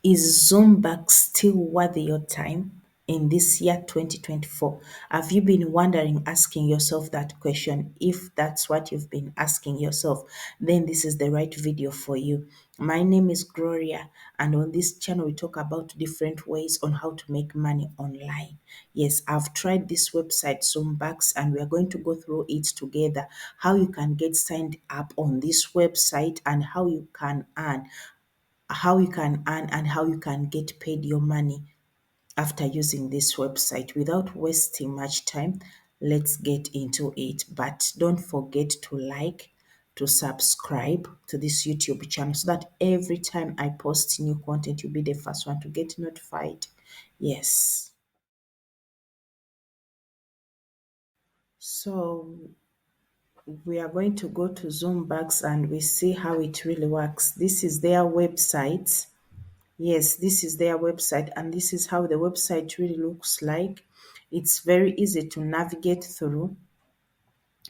Is ZoomBucks still worth your time in this year 2024? Have you been wondering, asking yourself that question? If that's what you've been asking yourself, then this is the right video for you. My name is Gloria, and on this channel, we talk about different ways on how to make money online. Yes, I've tried this website, ZoomBucks, and we are going to go through it together. How you can get signed up on this website and how you can earn and how you can get paid your money after using this website. Without wasting much time, let's get into it. But don't forget to like, to subscribe to this YouTube channel so that every time I post new content, you'll be the first one to get notified. Yes. So we are going to go to ZoomBucks and we see how it really works. This is their website. Yes, this is their website, and this is how the website really looks like. It's very easy to navigate through.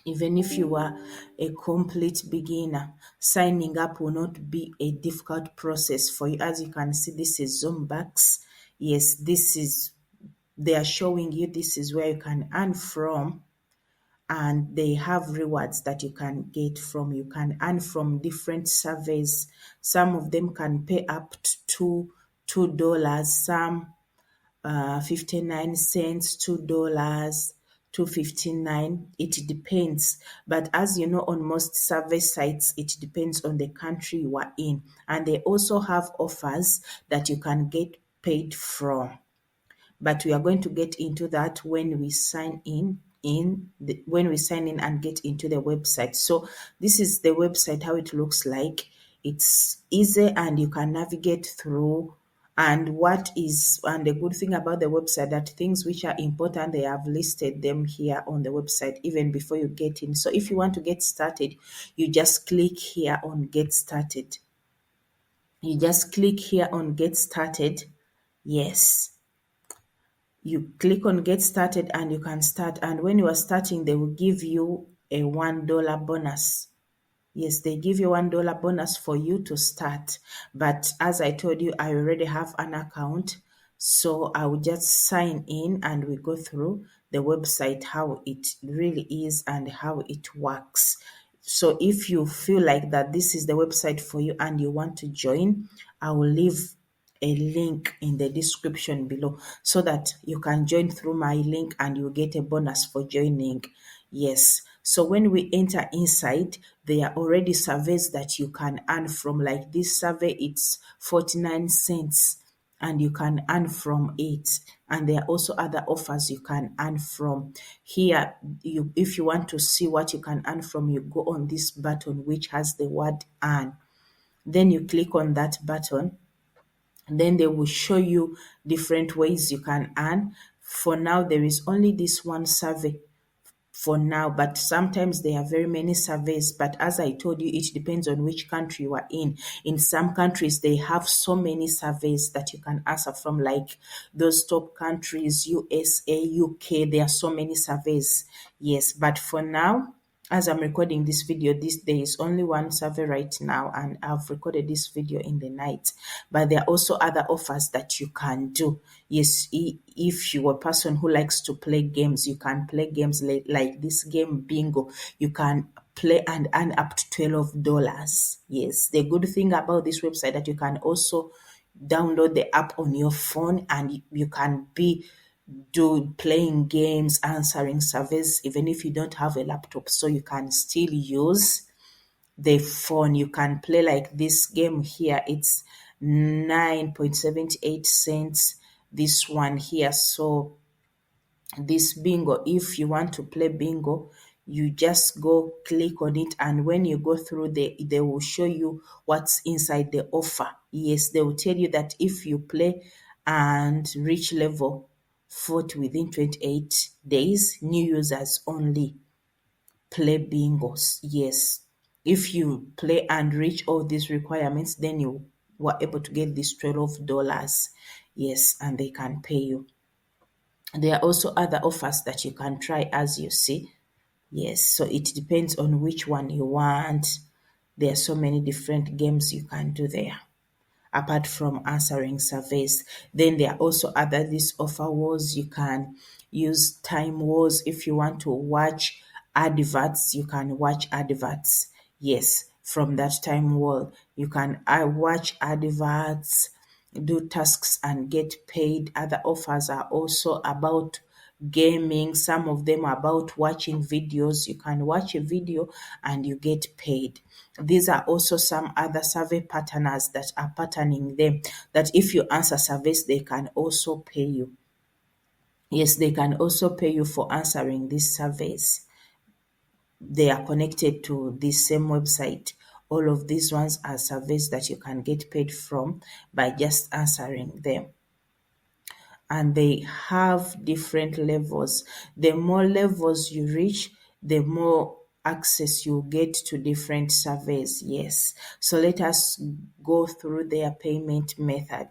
Even if you are a complete beginner, signing up will not be a difficult process for you. As you can see, this is ZoomBucks. Yes, they are showing you this is where you can earn from, and they have rewards that you can get from. You can earn from different surveys. Some of them can pay up to $2, some 59 cents, $2, 2.59. It depends. But as you know, on most survey sites, it depends on the country you are in. And they also have offers that you can get paid from. But we are going to get into that when we sign when we sign in and get into the website. So this is the website, how it looks like. It's easy and you can navigate through. And the good thing about the website, that things which are important, they have listed them here on the website even before you get in. So if you want to get started, you just click here on get started. You just click here on get started. Yes, you click on get started and you can start. And when you are starting, they will give you a $1 bonus. Yes, they give you $1 bonus for you to start. But as I told you, I already have an account. So I will just sign in and we go through the website, how it really is and how it works. So if you feel like that this is the website for you and you want to join, I will leave a link in the description below so that you can join through my link and you get a bonus for joining. Yes. So when we enter inside, there are already surveys that you can earn from. Like this survey, it's 49 cents and you can earn from it. And there are also other offers you can earn from. Here, if you want to see what you can earn from, you go on this button which has the word earn. Then you click on that button. Then they will show you different ways you can earn. For now, there is only this one survey for now, but sometimes there are very many surveys. But as I told you, it depends on which country you are in. In some countries, they have so many surveys that you can answer from, like those top countries, USA, UK. There are so many surveys. Yes, but for now, as I'm recording this video, there is only one survey right now, and I've recorded this video in the night. But there are also other offers that you can do. Yes, if you're a person who likes to play games, you can play games like this game Bingo. You can play and earn up to $12. Yes, the good thing about this website that you can also download the app on your phone and you can be playing games, answering surveys, even if you don't have a laptop. So you can still use the phone. You can play like this game here. It's 9.78 cents. This one here. So this bingo, if you want to play bingo, you just go click on it, and when you go through, they will show you what's inside the offer. Yes, they will tell you that if you play and reach level 40 within 28 days, new users only play bingos. Yes, if you play and reach all these requirements, then you were able to get this $12. Yes, and they can pay you. There are also other offers that you can try, as you see. Yes, so it depends on which one you want. There are so many different games you can do there. apart from answering surveys. Then there are also other these offer wars. You can use time wars if you want to watch adverts. You can watch adverts. Yes, from that time wall, you can watch adverts, do tasks and get paid. Other offers are also about gaming. Some of them are about watching videos. You can watch a video and you get paid. These are also some other survey patterners that are patterning them, that if you answer surveys, they can also pay you. Yes, they can also pay you for answering these surveys. They are connected to this same website. All of these ones are surveys that you can get paid from by just answering them. And they have different levels. The more levels you reach, the more access you get to different surveys. Yes. So let us go through their payment method.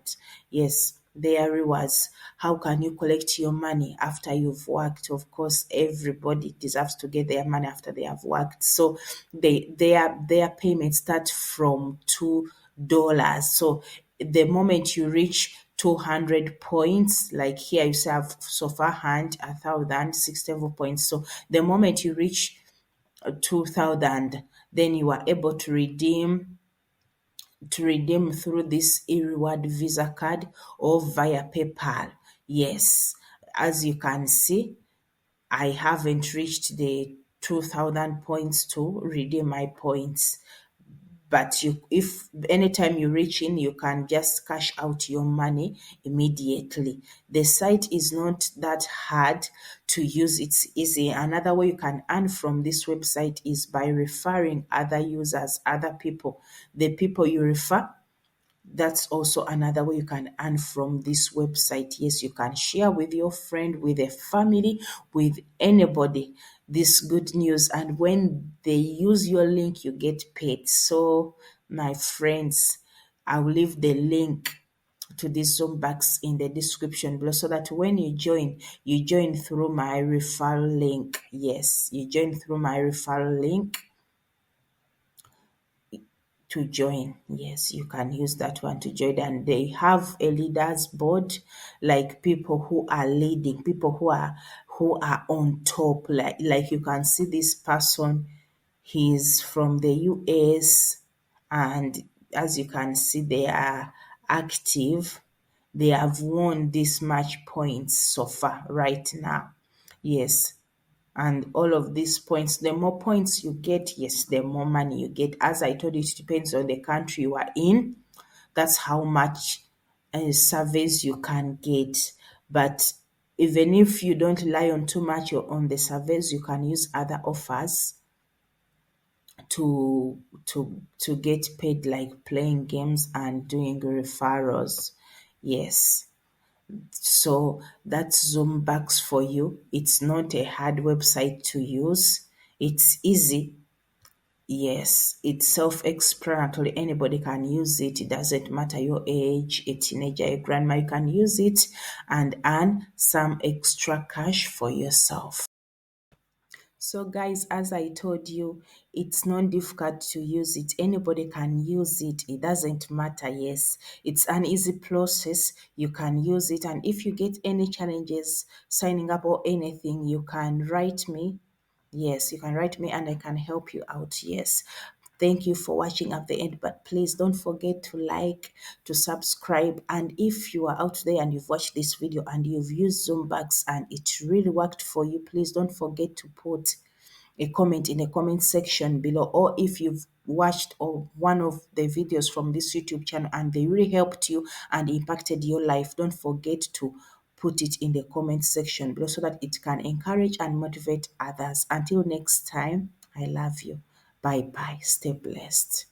Yes. Their rewards. How can you collect your money after you've worked? Of course, everybody deserves to get their money after they have worked. So their payments start from $2. So the moment you reach 200 points, like here you say I've so far earned 1,067 points. So the moment you reach 2,000, then you are able to redeem through this e-reward Visa card or via PayPal. Yes, as you can see, I haven't reached the 2,000 points to redeem my points. But if anytime you reach in, you can just cash out your money immediately. The site is not that hard to use, it's easy. Another way you can earn from this website is by referring other users, other people. The people you refer, that's also another way you can earn from this website. Yes, you can share with your friend, with a family, with anybody this good news, and when they use your link you get paid. So my friends, I will leave the link to this ZoomBucks in the description below, so that when you join through my referral link. Yes, you join through my referral link to join. Yes, you can use that one to join. And they have a leaders board, like people who are leading, people who are on top. Like you can see this person, he's from the US, and as you can see, they are active. They have won this much points so far right now. Yes, and all of these points, the more points you get, yes, the more money you get. As I told you, it depends on the country you are in. That's how much surveys you can get. But even if you don't rely on too much on the surveys, you can use other offers to get paid, like playing games and doing referrals. Yes. So that's ZoomBucks for you. It's not a hard website to use. It's easy. Yes, it's self-explanatory. Anybody can use it. It doesn't matter your age, a teenager, a grandma, you can use it and earn some extra cash for yourself. So guys, as I told you, it's not difficult to use it. Anybody can use it. It doesn't matter. Yes, it's an easy process. You can use it. And if you get any challenges signing up or anything, you can write me. Yes, you can write me and I can help you out. Yes. Thank you for watching at the end, but please don't forget to like, to subscribe. And if you are out there and you've watched this video and you've used ZoomBucks and it really worked for you, please don't forget to put a comment in the comment section below. Or if you've watched or one of the videos from this YouTube channel and they really helped you and impacted your life, don't forget to put it in the comment section below, so that it can encourage and motivate others. Until next time, I love you. Bye bye. Stay blessed.